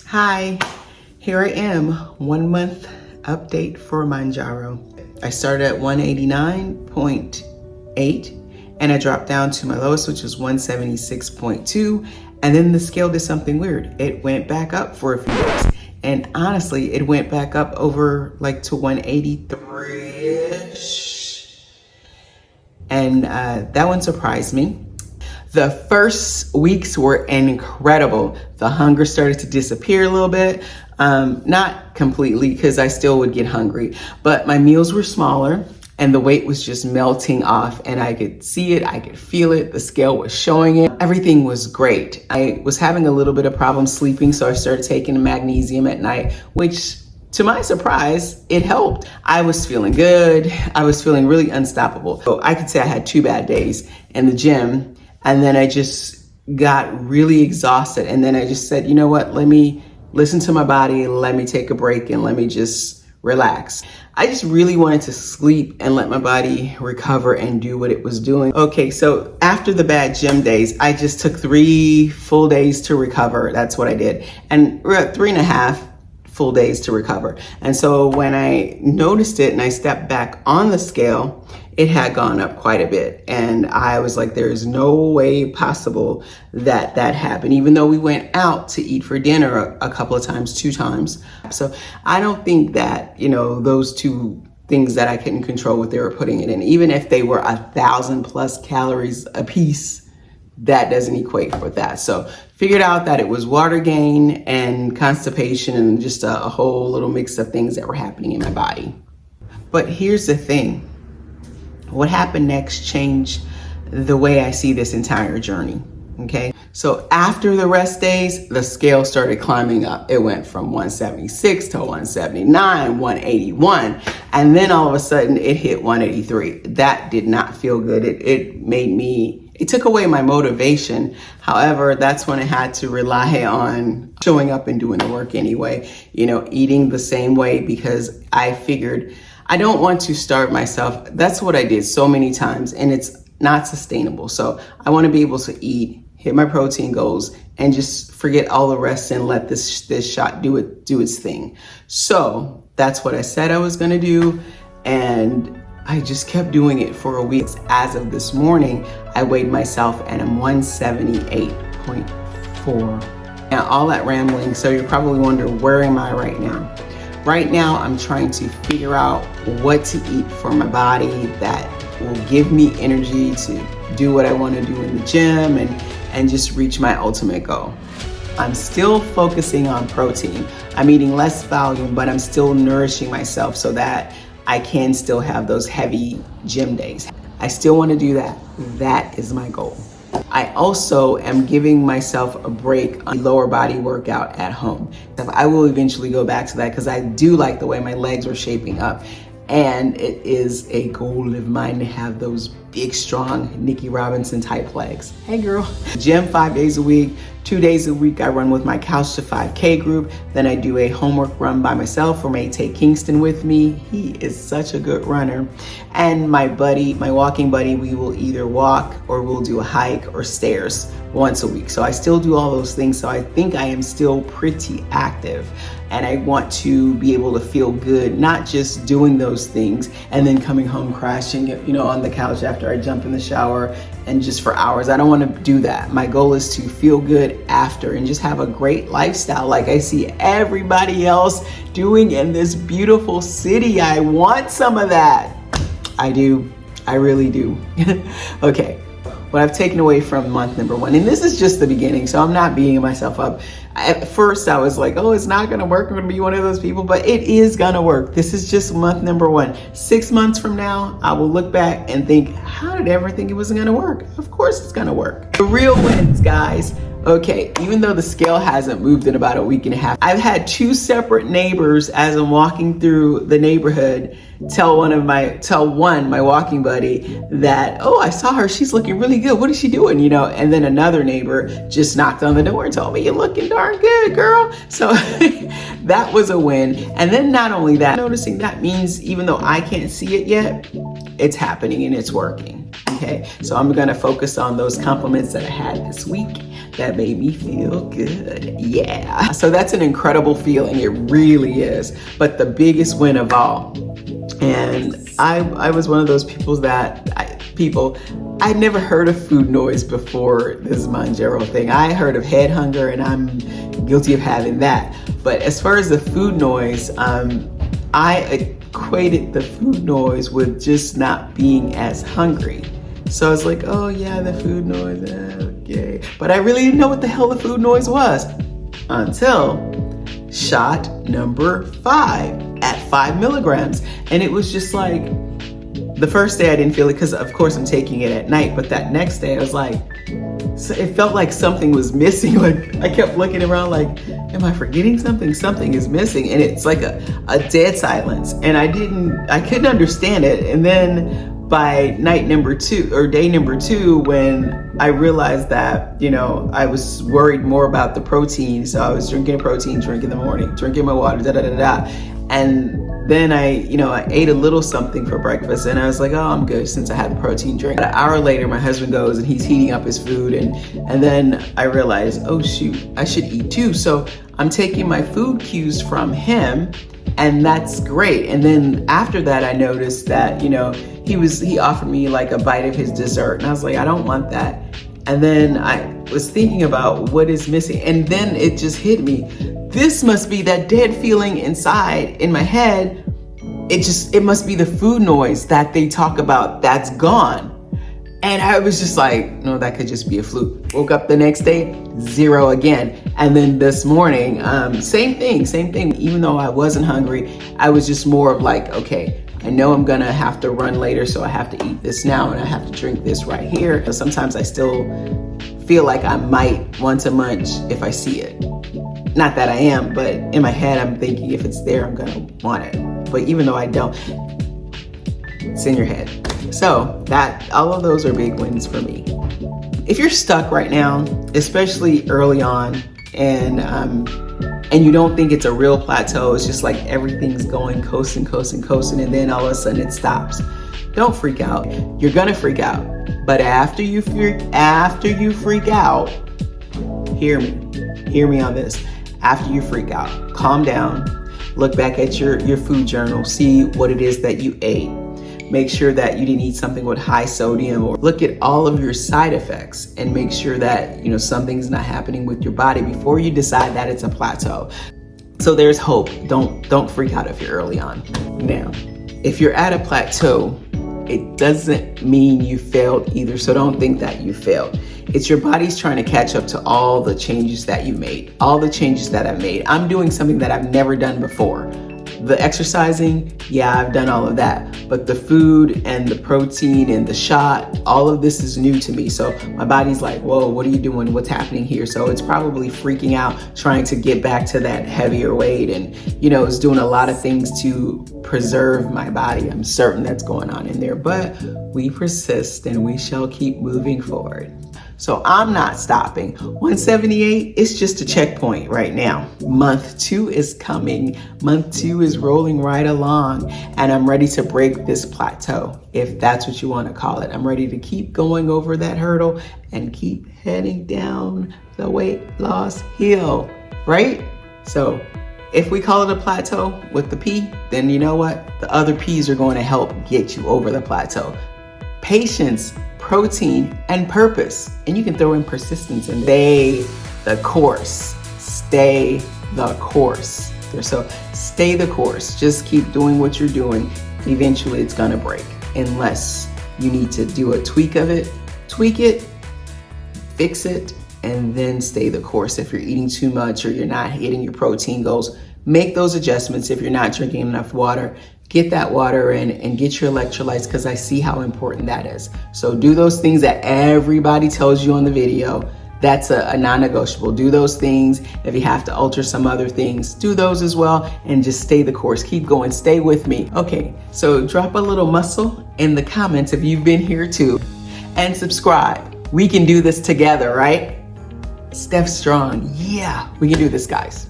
Hi, here I am, 1 month update for Mounjaro. I started at 189.8 and I dropped down to my lowest, which was 176.2. And then the scale did something weird. It went back up for a few days. And honestly, it went back up over like to 183-ish. And that one surprised me. The first weeks were incredible. The hunger started to disappear a little bit. Not completely, because I still would get hungry, but my meals were smaller and the weight was just melting off, and I could see it, I could feel it, the scale was showing it. Everything was great. I was having a little bit of problem sleeping, so I started taking magnesium at night, which to my surprise, it helped. I was feeling good. I was feeling really unstoppable. So I could say I had 2 bad days in the gym. And then I just got really exhausted. And then I just said, you know what, let me listen to my body, let me take a break, and let me just relax. I just really wanted to sleep and let my body recover and do what it was doing. Okay, so after the bad gym days, I just took 3 full days to recover. That's what I did. And we're at 3.5 full days to recover. And so when I noticed it and I stepped back on the scale, it had gone up quite a bit. And I was like, there is no way possible that that happened, even though we went out to eat for dinner a couple of times, 2 times. So I don't think that, those 2 things that I couldn't control what they were putting it in, even if they were 1,000+ calories a piece, that doesn't equate with that. So figured out that it was water gain and constipation and just a whole little mix of things that were happening in my body. But here's the thing. What happened next changed the way I see this entire journey, okay? So after the rest days, the scale started climbing up. It went from 176 to 179, 181, and then all of a sudden it hit 183. That did not feel good. It took away my motivation. However, that's when I had to rely on showing up and doing the work anyway, eating the same way, because I figured I don't want to starve myself. That's what I did so many times, and it's not sustainable. So I want to be able to eat, hit my protein goals, and just forget all the rest and let this shot do its thing. So that's what I said I was going to do, and I just kept doing it for a week. As of this morning, I weighed myself and I'm 178.4. Now, all that rambling, so you're probably wondering, where am I right now? Right now, I'm trying to figure out what to eat for my body that will give me energy to do what I want to do in the gym and just reach my ultimate goal. I'm still focusing on protein. I'm eating less volume, but I'm still nourishing myself so that I can still have those heavy gym days. I still want to do that. That is my goal. I also am giving myself a break on lower body workout at home. I will eventually go back to that because I do like the way my legs are shaping up. And it is a goal of mine to have those big, strong Nikki Robinson type legs. Hey girl. Gym 5 days a week, 2 days a week I run with my Couch to 5K group. Then I do a homework run by myself, or may take Kingston with me. He is such a good runner. And my walking buddy, we will either walk or we'll do a hike or stairs once a week. So I still do all those things. So I think I am still pretty active. And I want to be able to feel good, not just doing those things and then coming home crashing, on the couch after I jump in the shower and just for hours. I don't want to do that. My goal is to feel good after and just have a great lifestyle like I see everybody else doing in this beautiful city. I want some of that. I do. I really do. Okay. What I've taken away from month number 1, and this is just the beginning, so I'm not beating myself up. At first I was like, oh, it's not gonna work, I'm gonna be one of those people, but it is gonna work. This is just month number 1. 6 months from now, I will look back and think, how did I ever think it wasn't gonna work? Of course it's gonna work. The real wins, guys. Okay, even though the scale hasn't moved in about a week and a half, I've had 2 separate neighbors as I'm walking through the neighborhood tell one, my walking buddy, that, oh, I saw her, she's looking really good. What is she doing? And then another neighbor just knocked on the door and told me, you're looking darn good, girl. So that was a win. And then not only that, noticing that means even though I can't see it yet, it's happening and it's working. Okay, so I'm gonna focus on those compliments that I had this week that made me feel good. Yeah, so that's an incredible feeling, it really is. But the biggest win of all, and I was one of those people I'd never heard of food noise before this Mounjaro thing. I heard of head hunger, and I'm guilty of having that. But as far as the food noise, I equated the food noise with just not being as hungry. So I was like, oh yeah, the food noise, okay. But I really didn't know what the hell the food noise was until shot number 5 at 5 milligrams. And it was just like, the first day I didn't feel it because of course I'm taking it at night, but that next day I was like, so it felt like something was missing. Like I kept looking around like, am I forgetting something? Something is missing. And it's like a dead silence. And I couldn't understand it. And then by night number 2 or day number 2, when I realized that, you know, I was worried more about the protein. So I was drinking a protein drink in the morning, drinking my water, And then I ate a little something for breakfast, and I was like, oh, I'm good since I had the protein drink. An hour later, my husband goes and he's heating up his food, and then I realized, oh shoot, I should eat too. So I'm taking my food cues from him, and that's great. And then after that, I noticed that, you know, he offered me like a bite of his dessert, and I was like, I don't want that. And then I was thinking about what is missing, and then it just hit me. This must be that dead feeling inside in my head. It must be the food noise that they talk about that's gone. And I was just like, no, that could just be a fluke. Woke up the next day, 0 again. And then this morning, same thing. Even though I wasn't hungry, I was just more of like, okay, I know I'm gonna have to run later, so I have to eat this now and I have to drink this right here. Sometimes I still feel like I might want to munch if I see it. Not that I am, but in my head, I'm thinking if it's there, I'm gonna want it. But even though I don't, it's in your head. So all of those are big wins for me. If you're stuck right now, especially early on, and you don't think it's a real plateau, it's just like everything's going coasting, and then all of a sudden it stops. Don't freak out. You're gonna freak out. But after you freak out, hear me on this. After you freak out, calm down, look back at your food journal, see what it is that you ate. Make sure that you didn't eat something with high sodium, or look at all of your side effects and make sure that, you know, something's not happening with your body before you decide that it's a plateau. So there's hope. Don't freak out if you're early on. Now, if you're at a plateau, it doesn't mean you failed either. So don't think that you failed. It's your body's trying to catch up to all the changes that you made, all the changes that I've made. I'm doing something that I've never done before. The exercising, yeah, I've done all of that. But the food and the protein and the shot, all of this is new to me. So my body's like, whoa, what are you doing? What's happening here? So it's probably freaking out, trying to get back to that heavier weight. And, you know, it's doing a lot of things to preserve my body. I'm certain that's going on in there, but we persist and we shall keep moving forward. So I'm not stopping. 178 is just a checkpoint right now. Month 2 is coming. Month 2 is rolling right along, and I'm ready to break this plateau, if that's what you want to call it. I'm ready to keep going over that hurdle and keep heading down the weight loss hill, right? So if we call it a plateau with the P, then you know what? The other P's are going to help get you over the plateau. Patience, protein, and purpose. And you can throw in persistence and stay the course. Stay the course. So stay the course. Just keep doing what you're doing. Eventually it's gonna break, unless you need to do a tweak of it. Tweak it, fix it, and then stay the course. If you're eating too much or you're not hitting your protein goals, make those adjustments. If you're not drinking enough water, get that water in and get your electrolytes, because I see how important that is. So do those things that everybody tells you on the video. That's a non-negotiable. Do those things. If you have to alter some other things, do those as well, and just stay the course. Keep going, stay with me. Okay, so drop a little muscle in the comments if you've been here too, and subscribe. We can do this together, right? Steph Strong, yeah, we can do this, guys.